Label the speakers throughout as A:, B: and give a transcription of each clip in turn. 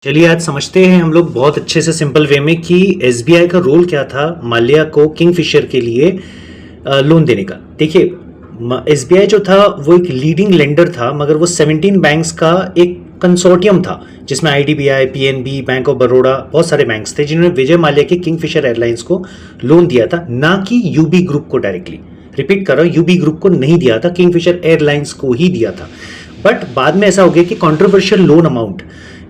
A: चलिए आज समझते हैं हम लोग बहुत अच्छे से सिंपल वे में कि एसबीआई का रोल क्या था माल्या को किंगफिशर के लिए लोन देने का। देखिए, एसबीआई जो था वो एक लीडिंग लेंडर था, मगर वो 17 बैंक्स का एक कंसोर्टियम था जिसमें IDBI, PNB, bank of Baroda, बहुत सारे बैंक्स थे जिन्होंने विजय माल्या के किंगफिशर एयरलाइंस को लोन दिया था, ना कि यूबी ग्रुप को डायरेक्टली। रिपीट कर रहा हूँ, यूबी ग्रुप को नहीं दिया था, किंगफिशर एयरलाइंस को ही दिया था। बट बाद में ऐसा हो गया कि कंट्रोवर्शियल लोन अमाउंट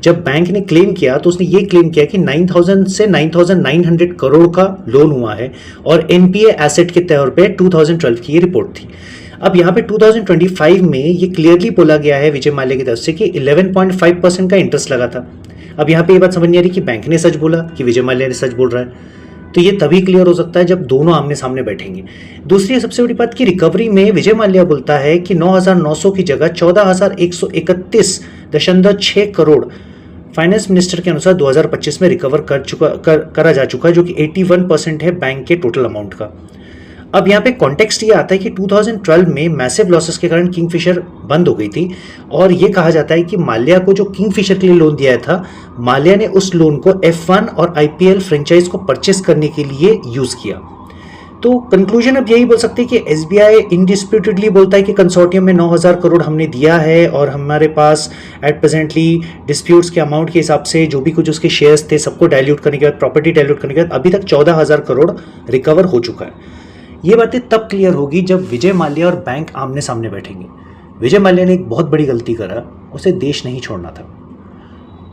A: जब बैंक ने क्लेम किया तो उसने ये क्लेम किया कि 9000 से 9900 करोड़ का लोन हुआ है और एनपीए एसेट के तौर पे 2012 की ये रिपोर्ट थी। अब यहाँ पे 2025 में ये क्लियरली बोला गया है विजय माल्या की तरफ से कि 11.5% का इंटरेस्ट लगा था। अब यहाँ पे ये बात समझ नहीं आ रही कि बैंक ने सच बोला कि विजय माल्या ने सच बोल रहा है। तो ये तभी क्लियर हो सकता है जब दोनों आमने सामने बैठेंगे। दूसरी सबसे बड़ी बात की रिकवरी में विजय माल्या बोलता है कि 9900 की जगह 14131.6 करोड़ फाइनेंस मिनिस्टर के अनुसार 2025 में रिकवर करा जा चुका है, जो कि 81% है बैंक के टोटल अमाउंट का। अब यहाँ पे कॉन्टेक्स्ट ये आता है कि 2012 में मैसिव लॉसेस के कारण किंगफिशर बंद हो गई थी और ये कहा जाता है कि माल्या को जो किंगफिशर के लिए लोन दिया था, माल्या ने उस लोन को F1 और IPL फ्रेंचाइज को परचेस करने के लिए यूज किया। तो कंक्लूजन अब यही बोल सकते हैं कि एसबीआई इंडिस्प्यूटेडली बोलता है कि कंसोर्टियम में 9000 करोड़ हमने दिया है और हमारे पास एट प्रेजेंटली डिस्प्यूट्स के अमाउंट के हिसाब से जो भी कुछ उसके शेयर्स थे सबको डाइल्यूट करने के बाद, प्रॉपर्टी डाइल्यूट करने के बाद अभी तक 14000 करोड़ रिकवर हो चुका है। ये बातें तब क्लियर होगी जब विजय माल्या और बैंक आमने सामने बैठेंगे। विजय माल्या ने एक बहुत बड़ी गलती करा, उसे देश नहीं छोड़ना था,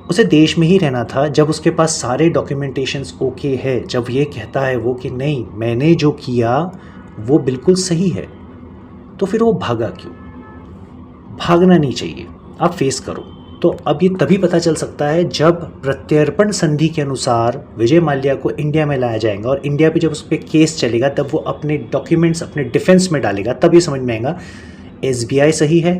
A: उसे देश में ही रहना था। जब उसके पास सारे डॉक्यूमेंटेशंस ओके है, जब ये कहता है वो कि नहीं मैंने जो किया वो बिल्कुल सही है, तो फिर वो भागा क्यों? भागना नहीं चाहिए, आप फेस करो। तो अब ये तभी पता चल सकता है जब प्रत्यर्पण संधि के अनुसार विजय माल्या को इंडिया में लाया जाएगा और इंडिया पे जब उस पर केस चलेगा तब वो अपने डॉक्यूमेंट्स अपने डिफेंस में डालेगा, तब ये समझ में आएगा एसबीआई सही है,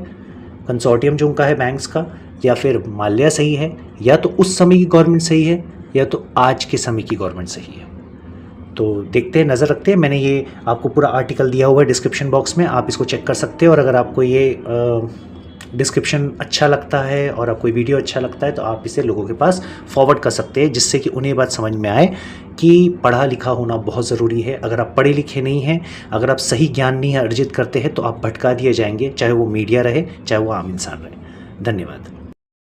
A: कंसोर्टियम जो उनका है बैंक्स का, या फिर माल्या सही है, या तो उस समय की गवर्नमेंट सही है, या तो आज के समय की गवर्नमेंट सही है। तो देखते हैं, नज़र रखते हैं। मैंने ये आपको पूरा आर्टिकल दिया हुआ है डिस्क्रिप्शन बॉक्स में, आप इसको चेक कर सकते हैं। और अगर आपको ये डिस्क्रिप्शन अच्छा लगता है और आपको ये वीडियो अच्छा लगता है तो आप इसे लोगों के पास फॉरवर्ड कर सकते हैं, जिससे कि उन्हें बात समझ में आए कि पढ़ा लिखा होना बहुत ज़रूरी है। अगर आप पढ़े लिखे नहीं हैं, अगर आप सही ज्ञान नहीं अर्जित करते हैं तो आप भटका दिए जाएंगे, चाहे वो मीडिया रहे चाहे वो आम इंसान रहे। धन्यवाद।